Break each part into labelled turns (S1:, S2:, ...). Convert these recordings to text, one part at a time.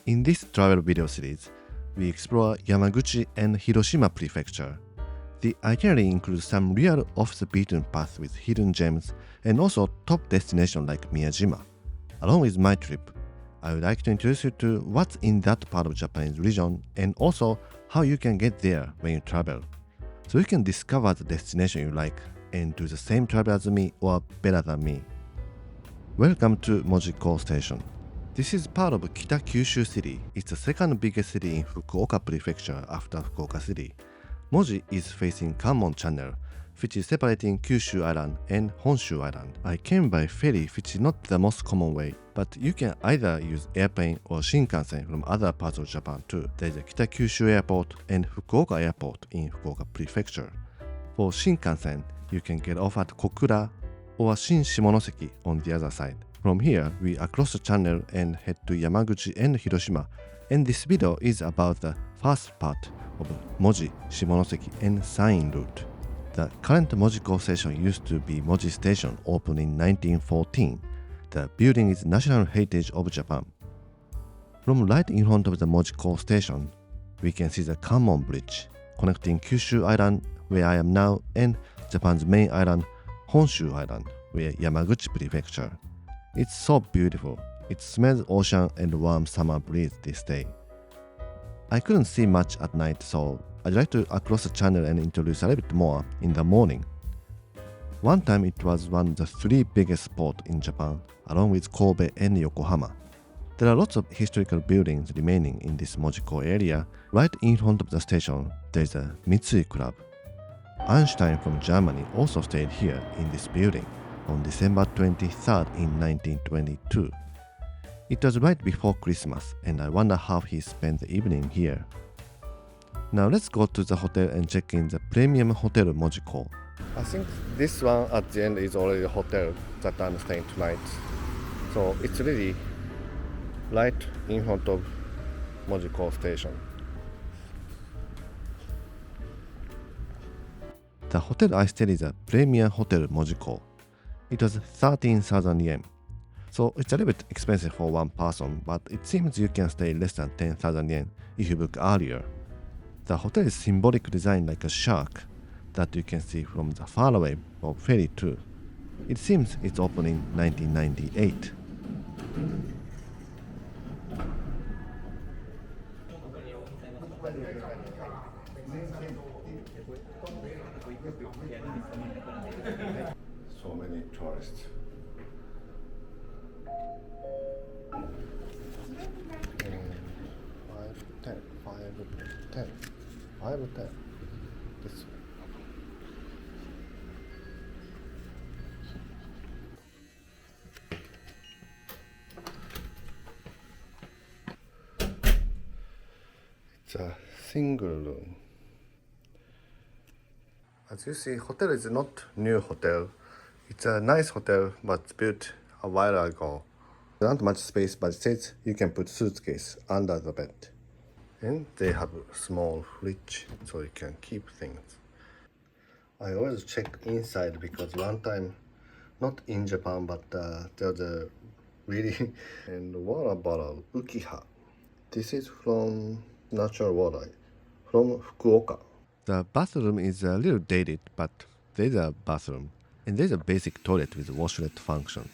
S1: In this travel video series, we explore Yamaguchi and Hiroshima prefecture. The itinerary includes some real off-the-beaten paths with hidden gems and also top destinations like Miyajima. Along with my trip, I would like to introduce you to what's in that part of Japanese region and also how you can get there when you travel. So you can discover the destination you like and do the same travel as me or better than me. Welcome to Moji Station. This is part of Kita-Kyushu city. It's the second biggest city in Fukuoka prefecture after Fukuoka city. Moji is facing Kanmon Channel, which is separating Kyushu Island and Honshu Island. I came by ferry, which is not the most common way, but you can either use airplane or Shinkansen from other parts of Japan too. There is a Kita-Kyushu Airport and Fukuoka Airport in Fukuoka prefecture. For Shinkansen, you can get off at Kokura or Shimonoseki on the other side. From here, we across the channel and head to Yamaguchi and Hiroshima, and this video is about the first part of Moji, Shimonoseki and Sain route. The current Moji station used to be Moji Station, opened in 1914. The building is National Heritage of Japan. From right in front of the Moji station, we can see the Kanmon Bridge, connecting Kyushu Island, where I am now, and Japan's main island, Honshu Island, where Yamaguchi prefecture. It's so beautiful. It smells ocean and warm summer breeze this day. I couldn't see much at night, so I'd like to across the channel and introduce a little bit more in the morning. One time it was one of the three biggest ports in Japan, along with Kobe and Yokohama. There are lots of historical buildings remaining in this Moji area. Right in front of the station, there's a Mitsui Club. Einstein from Germany also stayed here in this building on December 23rd in 1922. It was right before Christmas, and I wonder how he spent the evening here. Now let's go to the hotel and check in the premium hotel Moji. I think this one at the end is already a hotel that I'm staying tonight. So it's really right in front of Moji station. The hotel I stayed is a premium hotel Moji. It was 13,000 yen. So it's a little bit expensive for one person, but it seems you can stay less than 10,000 yen if you book earlier. The hotel is symbolic design like a shark that you can see from the faraway of ferry too. It seems it's opened in 1998. So many tourists. Five, 10. This way. It's a single room. As you see, hotel is not new hotel. It's a nice hotel, but built a while ago. Not much space, but it says you can put suitcase under the bed. And they have a small fridge, so you can keep things. I always check inside because one time, not in Japan, but there's a really and water bottle, Ukiha. This is from natural water, from Fukuoka. The bathroom is a little dated, but there's a bathroom. And there's a basic toilet with washlet function.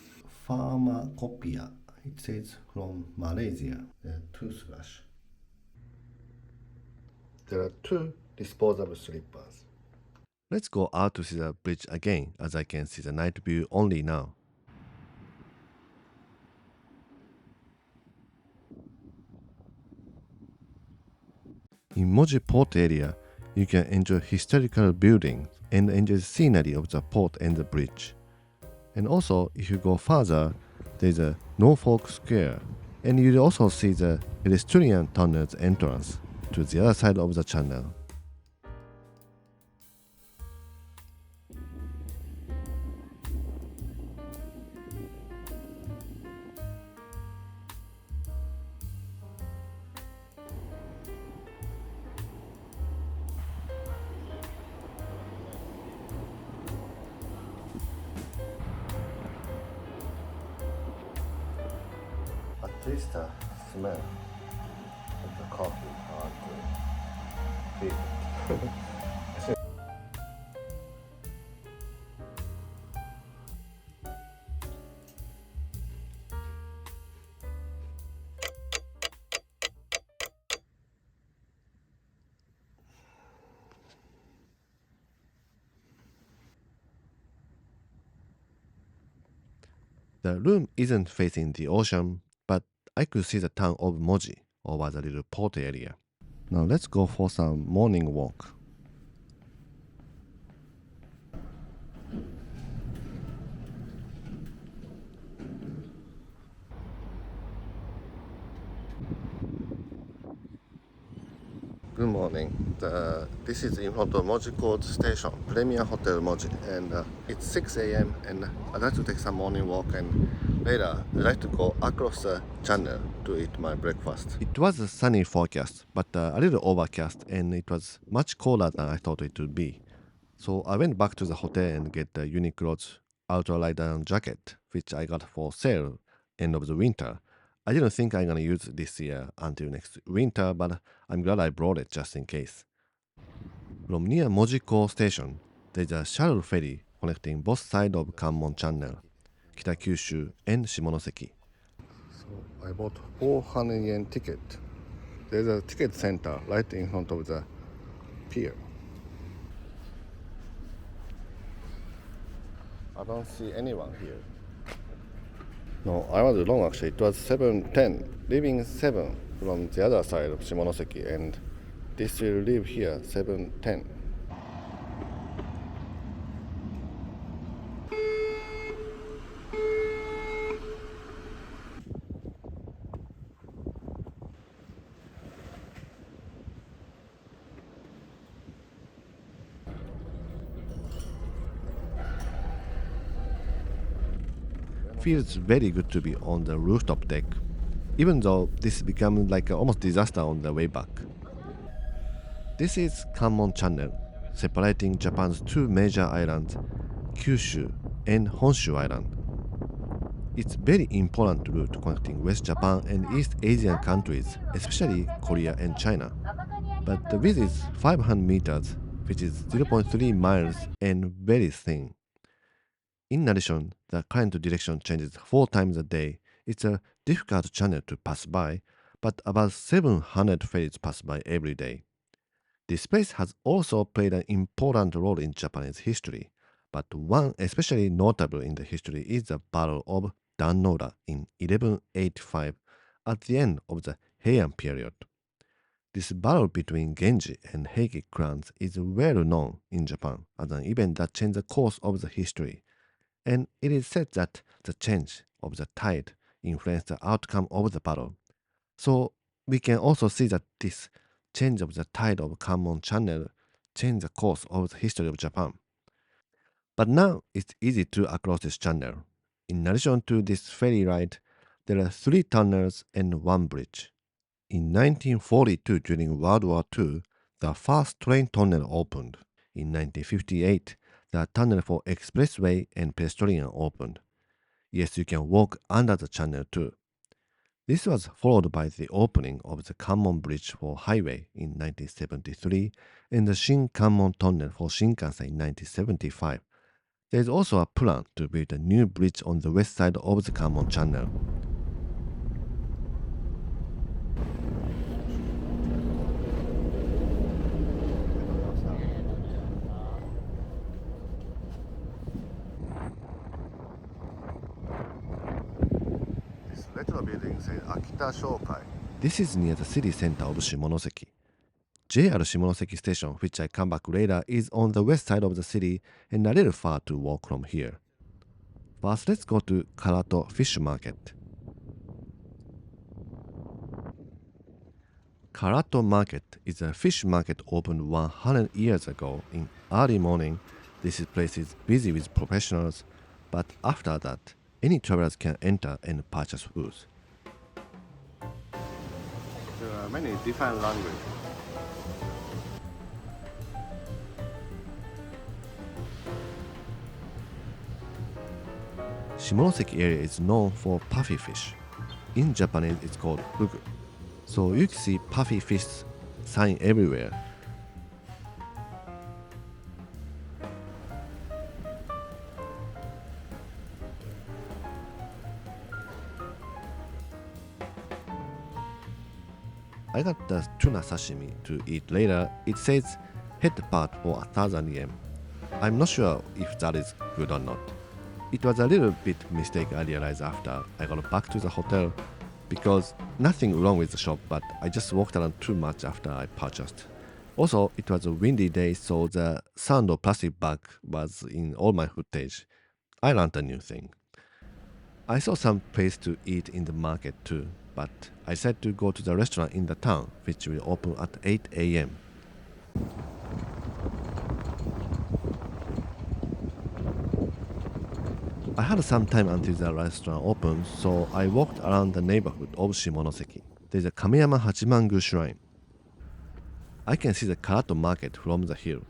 S1: Pharmacopoeia. It says from Malaysia. Toothbrush. There are two disposable slippers. Let's go out to see the bridge again, as I can see the night view only now. In Moji port area, you can enjoy historical buildings and enjoy the scenery of the port and the bridge. And also, if you go further, there's a Norfolk Square, and you'll also see the pedestrian tunnel's entrance to the other side of the channel. At least the smell the coffee and tea. The room isn't facing the ocean, but I could see the town of Moji over the little port area. Now let's go for some morning walk. Good morning. This is in front of Moji Court Station, Premier Hotel Moji, and it's 6 a.m. and I'd like to take some morning walk, and later I'd like to go across the channel to eat my breakfast. It was a sunny forecast, but a little overcast, and it was much colder than I thought it would be. So I went back to the hotel and get the Uniqlo's ultralight down jacket, which I got for sale end of the winter. I didn't think I'm gonna use this year until next winter, but I'm glad I brought it just in case. From near Mojiko Station, there's a shuttle ferry connecting both sides of Kanmon Channel, Kita-Kyushu and Shimonoseki. So I bought 400 yen ticket. There's a ticket center right in front of the pier. I don't see anyone here. No, I was wrong actually. It was 7:10, leaving 7 from the other side of Shimonoseki, and this will leave here 7:10. Feels very good to be on the rooftop deck, even though this became like almost disaster on the way back. This is Kanmon Channel, separating Japan's two major islands, Kyushu and Honshu Island. It's very important route connecting West Japan and East Asian countries, especially Korea and China. But the width is 500 meters, which is 0.3 miles and very thin. In addition, the current direction changes 4 times a day. It's a difficult channel to pass by, but about 700 ferries pass by every day. This place has also played an important role in Japanese history, but one especially notable in the history is the Battle of Dannora in 1185 at the end of the Heian period. This battle between Genji and Hagi clans is well known in Japan as an event that changed the course of the history, and it is said that the change of the tide influenced the outcome of the battle. So we can also see that this change of the tide of Kanmon Channel changed the course of the history of Japan. But now it's easy to cross this channel. In addition to this ferry ride, there are 3 tunnels and 1 bridge. In 1942, during World War II, the first train tunnel opened. In 1958, the tunnel for expressway and pedestrian opened. Yes, you can walk under the channel too. This was followed by the opening of the Kanmon Bridge for highway in 1973 and the Shin-Kanmon Tunnel for Shinkansen in 1975. There is also a plan to build a new bridge on the west side of the Kanmon Channel. This retro building says Akita Shokai. This is near the city center of Shimonoseki. JR Shimonoseki Station, which I come back later, is on the west side of the city and a little far to walk from here. First, let's go to Karato Fish Market. Karato Market is a fish market opened 100 years ago. In early morning, this place is busy with professionals, but after that, any travelers can enter and purchase foods. There are many different languages. Shimonoseki area is known for puffy fish. In Japanese, it's called fugu. So you can see puffy fish sign everywhere. I got the tuna sashimi to eat later. It says head part for 1,000 yen. I'm not sure if that is good or not. It was a little bit mistake I realized after I got back to the hotel because nothing wrong with the shop, but I just walked around too much after I purchased. Also, it was a windy day, so the sound of plastic bag was in all my footage. I learned a new thing. I saw some place to eat in the market too, but I decided to go to the restaurant in the town, which will open at 8 a.m. I had some time until the restaurant opened, so I walked around the neighborhood of Shimonoseki. There's a Kameyama Hachimangu shrine. I can see the Karato market from the hill.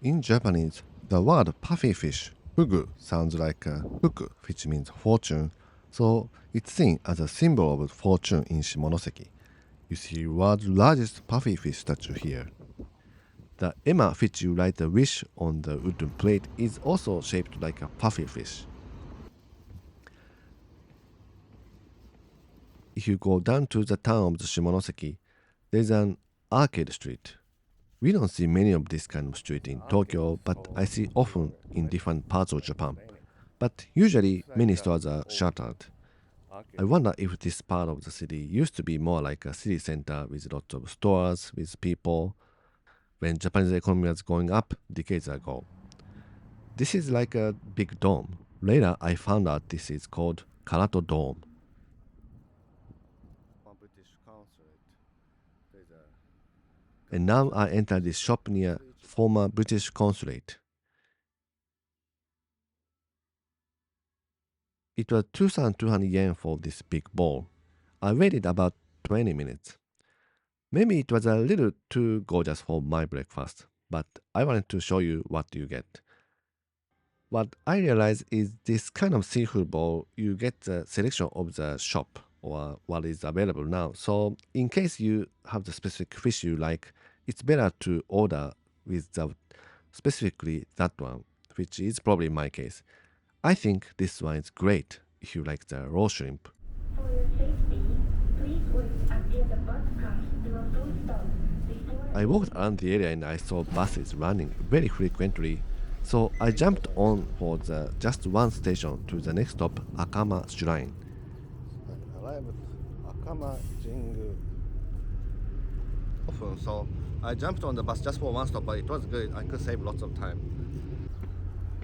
S1: In Japanese, the word puffy fish, fugu, sounds like fuku, which means fortune, so it's seen as a symbol of fortune in Shimonoseki. You see world's largest puffy fish statue here. The ema which you write the wish on the wooden plate is also shaped like a puffy fish. If you go down to the town of the Shimonoseki, there's an arcade street. We don't see many of this kind of street in Tokyo, but I see often in different parts of Japan. But usually many stores are shuttered. I wonder if this part of the city used to be more like a city center with lots of stores, with people, when Japanese economy was going up decades ago. This is like a big dome. Later I found out this is called Karato Dome. And now I enter this shop near former British consulate. It was 2,200 yen for this big bowl. I waited about 20 minutes. Maybe it was a little too gorgeous for my breakfast, but I wanted to show you what you get. What I realized is this kind of seafood bowl, you get the selection of the shop or what is available now. So in case you have the specific fish you like, it's better to order with specifically that one, which is probably my case. I think this one is great if you like the raw shrimp.
S2: For your safety, please wait until the bus comes to a full stop before...
S1: I walked around the area and I saw buses running very frequently, so I jumped on for the just one station to the next stop, Akama Shrine. I arrived at Akama Jingu often, so I jumped on the bus just for one stop, but it was good. I could save lots of time.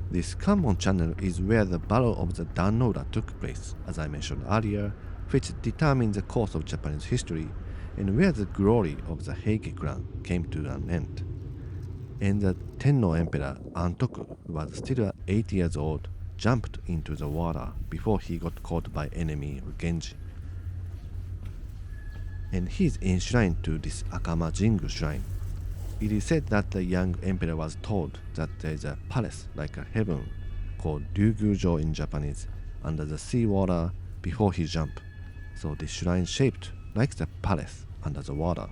S1: This Kanmon Channel is where the Battle of the Dannoura took place, as I mentioned earlier, which determined the course of Japanese history, and where the glory of the Hagi clan came to an end. And the Tenno Emperor Antoku, who was still 8 years old, jumped into the water before he got caught by enemy Genji. And he is enshrined to this Akama Jingu shrine. It is said that the young emperor was told that there is a palace like a heaven called Ryugyujo in Japanese under the seawater before he jumped. So this shrine shaped like the palace under the water.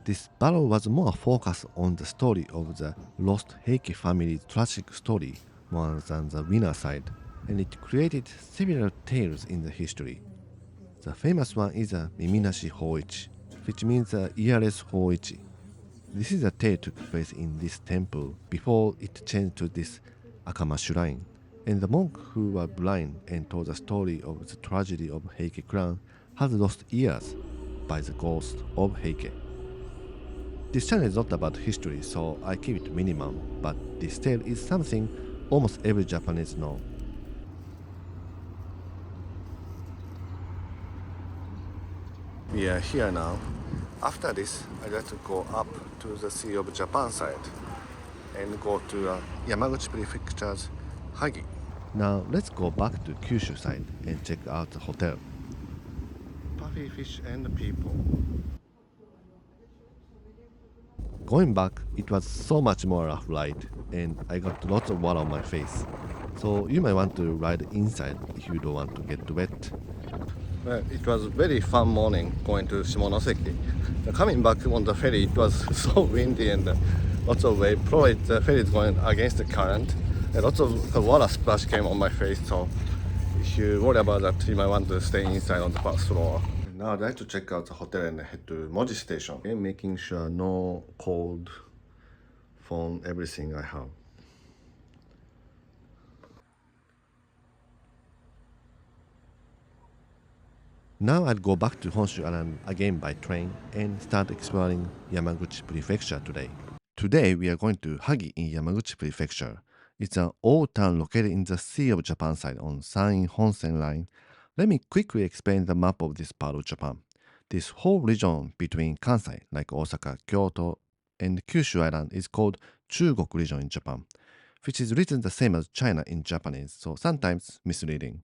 S1: This battle was more focused on the story of the lost Heike family's tragic story more than the winner side, and it created several tales in the history. The famous one is a Miminashi Hoichi, which means a earless Hoichi. This is a tale took place in this temple before it changed to this Akama shrine, and the monk who was blind and told the story of the tragedy of Heike clan has lost ears by the ghost of Heike. This channel is not about history, so I keep it minimum, but this tale is something almost every Japanese know. We are here now. After this, I'd like to go up to the Sea of Japan side and go to Yamaguchi Prefecture's Hagi. Now let's go back to Kyushu side and check out the hotel. Puffy fish and people. going back, it was so much more rough ride, and I got lots of water on my face. So you might want to ride inside if you don't want to get wet. Well, it was very fun morning going to Shimonoseki. Coming back on the ferry, it was so windy and lots of wave. Probably the ferry is going against the current. Lots of water splash came on my face, so if you worry about that, you might want to stay inside on the first floor. Now I'd like to check out the hotel and head to Moji station. Okay, making sure no cold phone, everything I have. Now I'll go back to Honshu Island again by train and start exploring Yamaguchi Prefecture today. Today we are going to Hagi in Yamaguchi Prefecture. It's an old town located in the Sea of Japan side on山陰 Honsen line. Let me quickly explain the map of this part of Japan. This whole region between Kansai, like Osaka, Kyoto, and Kyushu Island is called Chugoku region in Japan, which is written the same as China in Japanese, so sometimes misleading.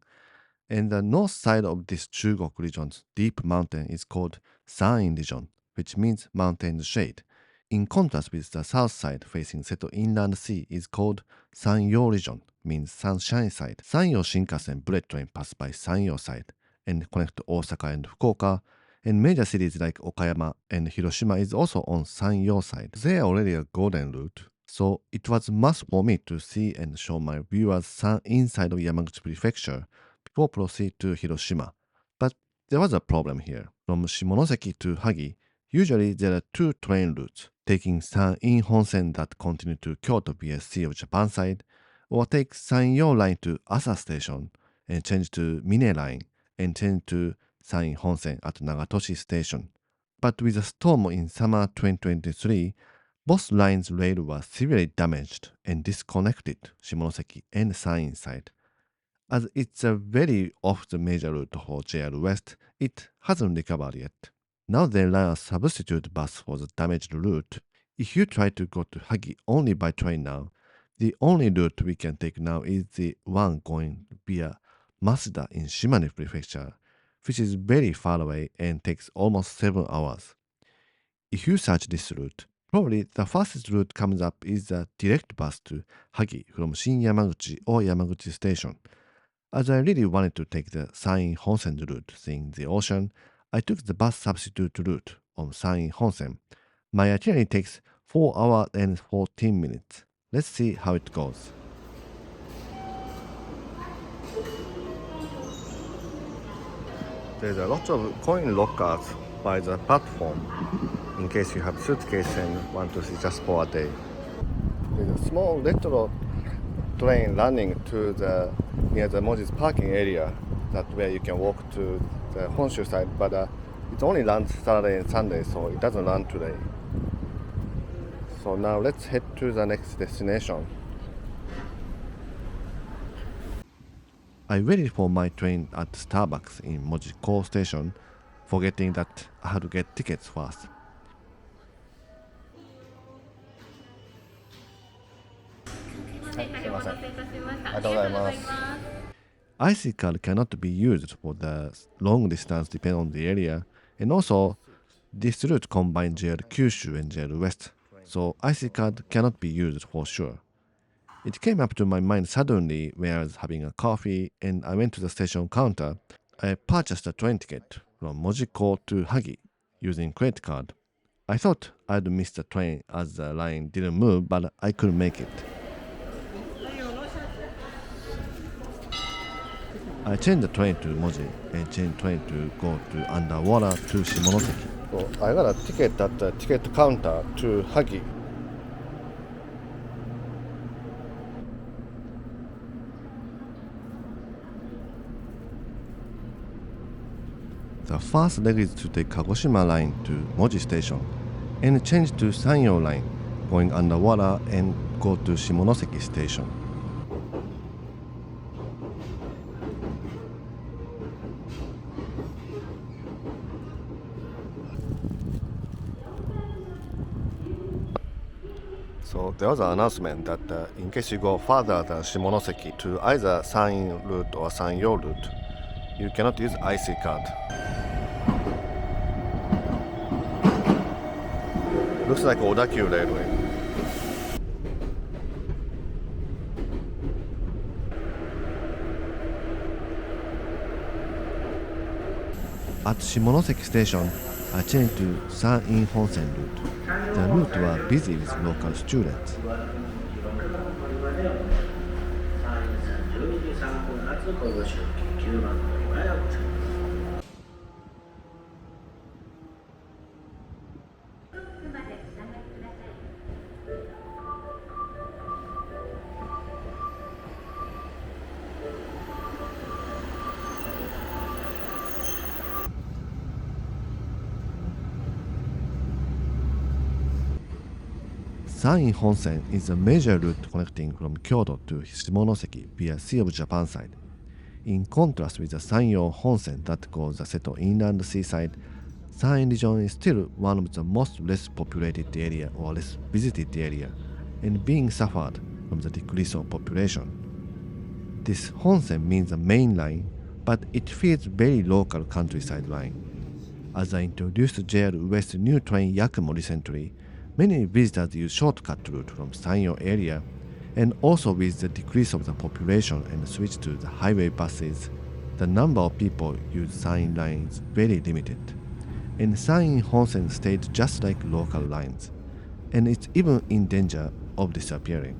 S1: And the north side of this Chugoku region's deep mountain is called San-in region, which means mountain shade. In contrast with the south side facing Seto Inland Sea is called Sanyo region, means sunshine side. Sanyo Shinkansen bullet train pass by Sanyo side and connect Osaka and Fukuoka, and major cities like Okayama and Hiroshima is also on Sanyo side. They are already a golden route, so it was must for me to see and show my viewers sun inside of Yamaguchi Prefecture before proceed to Hiroshima. But there was a problem here. From Shimonoseki to Hagi, usually there are two train routes, taking San-in Honsen that continue to Kyoto via Sea of Japan side, or take Sanyo line to Asa station and change to Mine line and change to San-in Honsen at Nagatoshi station. But with a storm in summer 2023, both lines' rail were severely damaged and disconnected Shimonoseki and San-in side. As it's a very off the major route for JR West, it hasn't recovered yet. Now they run a substitute bus for the damaged route. If you try to go to Hagi only by train now, the only route we can take now is the one going via Masuda in Shimane Prefecture, which is very far away and takes almost 7 hours. If you search this route, probably the fastest route comes up is the direct bus to Hagi from Shin Yamaguchi or Yamaguchi Station. As I really wanted to take the San-in Honsen route, seeing the ocean, I took the bus substitute route on San-in Honsen. My itinerary takes 4 hours and 14 minutes. Let's see how it goes. There's a lot of coin lockers by the platform in case you have suitcase and want to see just for a day. There's a small retro train running to the near the Moji's parking area, that where you can walk to the Honshu side, but it only runs Saturday and Sunday, so it doesn't run today. So now let's head to the next destination. I waited for my train at Starbucks in Moji Core Station, forgetting that I had to get tickets first. IC card cannot be used for the long distance depending on the area, and also this route combines JR Kyushu and JR West, so IC card cannot be used for sure. It came up to my mind suddenly when I was having a coffee and I went to the station counter. I purchased a train ticket from Mojiko to Hagi using credit card. I thought I'd miss the train as the line didn't move, but I couldn't make it. I changed the train to Moji and changed train to go to underwater to Shimonoseki. So I got a ticket at the ticket counter to Hagi. The first leg is to take Kagoshima line to Moji station and change to Sanyo line, going underwater and go to Shimonoseki station. So there was an announcement that in case you go further than Shimonoseki to either San-in route or Sanyo route, you cannot use IC card. Looks like Odakyu Railway. At Shimonoseki Station, I changed to San-in Honsen route. The route was busy with local students. San-in Honsen is a major route connecting from Kyoto to Shimonoseki via Sea of Japan side. In contrast with the Sanyo Honsen that goes the Seto Inland Seaside, San-in region is still one of the most less populated area or less visited area, and being suffered from the decrease of population. This Honsen means a main line, but it feels very local countryside line. As I introduced JR West new train Yakumo recently, many visitors use shortcut route from Sanyo area, and also with the decrease of the population and switch to the highway buses, the number of people use San-in line is very limited. And San-in Honsen stayed just like local lines, and it's even in danger of disappearing.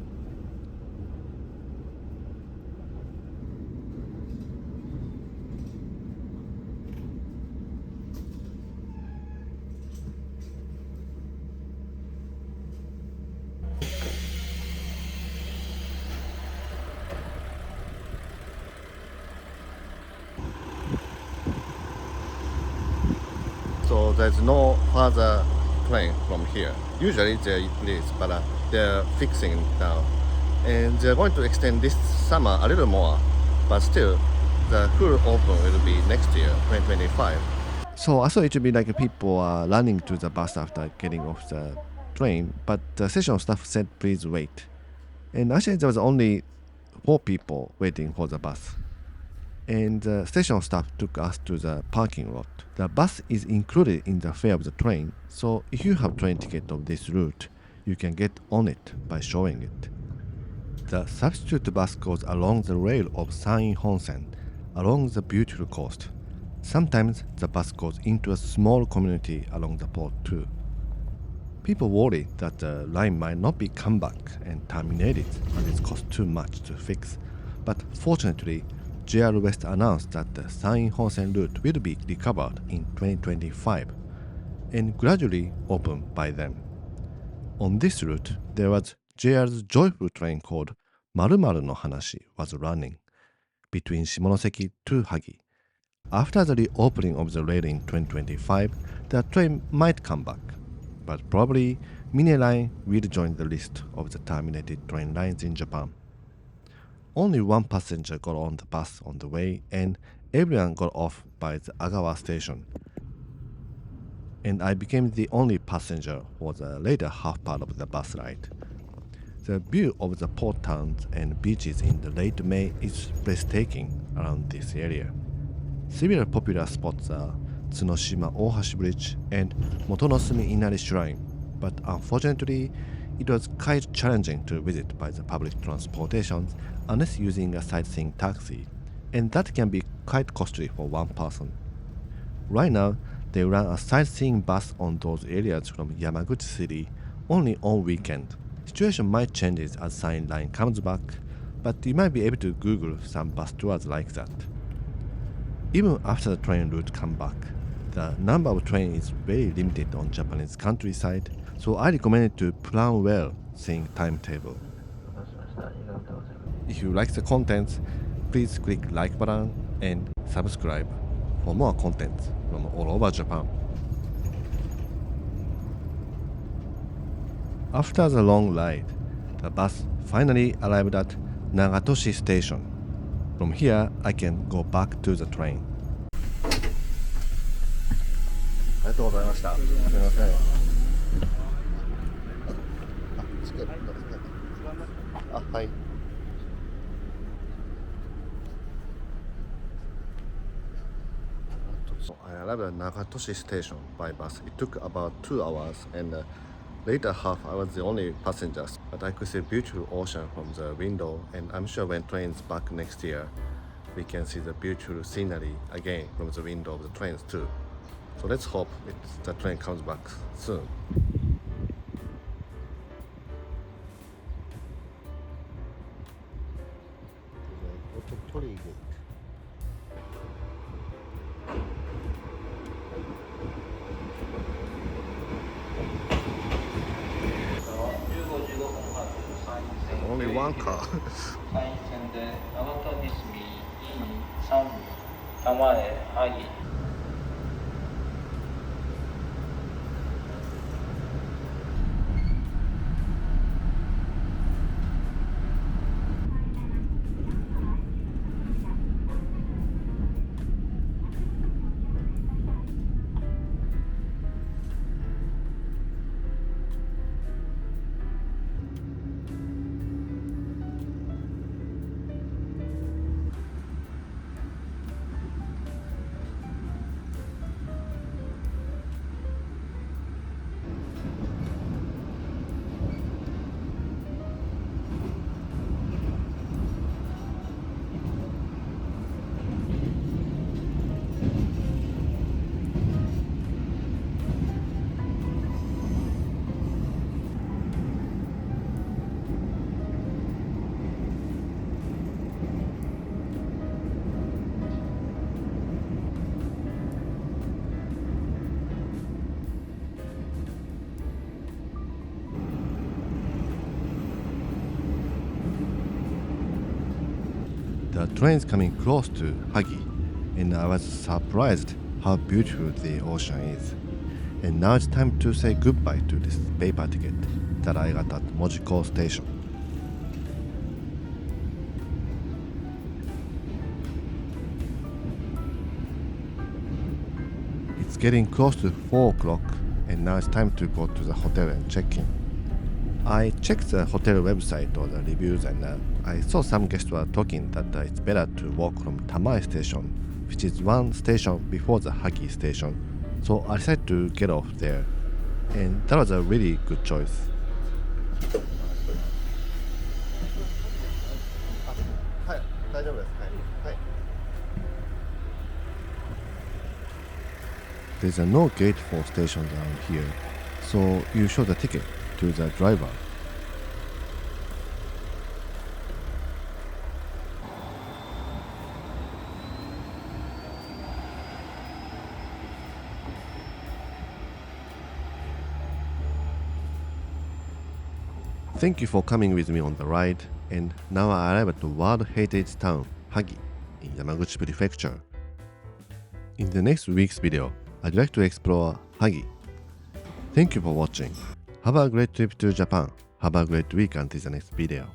S1: So there's no further train from here. Usually there is, but they're fixing it now. And they're going to extend this summer a little more, but still, the full open will be next year, 2025. So I thought it would be like people are running to the bus after getting off the train, but the station staff said please wait. And actually there was only 4 people waiting for the bus. And the station staff took us to the parking lot. The bus is included in the fare of the train, so if you have train ticket of this route, you can get on it by showing it. The substitute bus goes along the rail of San-in Honsen, along the beautiful coast. Sometimes the bus goes into a small community along the port too. People worry that the line might not be come back and terminated as it costs too much to fix, but fortunately, JR West announced that the San-in Honsen route will be recovered in 2025 and gradually opened by then. On this route, there was JR's joyful train called Maru-Maru no Hanashi was running between Shimonoseki to Hagi. After the reopening of the rail in 2025, the train might come back, but probably Mine Line will join the list of the terminated train lines in Japan. Only one passenger got on the bus on the way, and everyone got off by the Agawa station. And I became the only passenger for the later half part of the bus ride. The view of the port towns and beaches in the late May is breathtaking around this area. Several popular spots are Tsunoshima Ohashi Bridge and Motonosumi Inari Shrine, but unfortunately, it was quite challenging to visit by the public transportations unless using a sightseeing taxi, and that can be quite costly for one person. Right now, they run a sightseeing bus on those areas from Yamaguchi City only on weekend. Situation might change as San-in line comes back, but you might be able to Google some bus tours like that. Even after the train route come back, the number of trains is very limited on Japanese countryside, so I recommend to plan well seeing timetable. If you like the content, please click like button and subscribe for more content from all over Japan. After the long ride, the bus finally arrived at Nagatoshi station. From here, I can go back to the train. ありがとうございました。すみません。チケットですね。はい。So I arrived at Nagatoshi station by bus. It took about 2 hours, and Later half, I was the only passenger, but I could see beautiful ocean from the window, and I'm sure when train's back next year, we can see the beautiful scenery again from the window of the trains too. So let's hope the train comes back soon. Only one car.
S3: 山陰線で長門西見223玉江萩
S1: The train's coming close to Hagi, and I was surprised how beautiful the ocean is. And now it's time to say goodbye to this paper ticket that I got at Moji station. It's getting close to 4 o'clock, and now it's time to go to the hotel and check in. I checked the hotel website or the reviews, and I saw some guests were talking that it's better to walk from Tamae station, which is one station before the Hagi station. So I decided to get off there, and that was a really good choice. There's no gate for stations around here, so you show the ticket to the driver. Thank you for coming with me on the ride, and now I arrive at the World Heritage Town, Hagi, in Yamaguchi Prefecture. In the next week's video, I'd like to explore Hagi. Thank you for watching. Have a great trip to Japan. Have a great week until the next video.